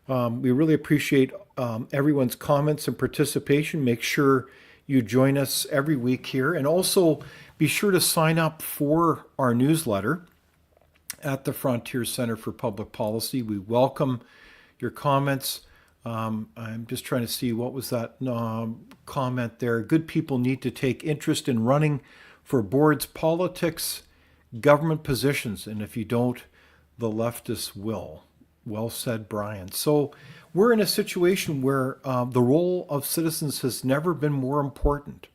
we really appreciate everyone's comments and participation. Make sure you join us every week here, and also be sure to sign up for our newsletter at the Frontier Center for Public Policy. We welcome your comments. I'm just trying to see, what was that comment there? Good people need to take interest in running for boards, politics, government positions, and if you don't, the leftists will. Well said, Brian. So we're in a situation where the role of citizens has never been more important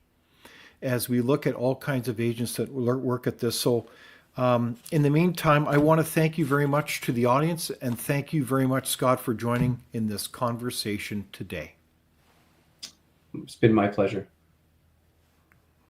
as we look at all kinds of agents that work at this. So in the meantime, I want to thank you very much to the audience, and thank you very much, Scott, for joining in this conversation today. It's been my pleasure.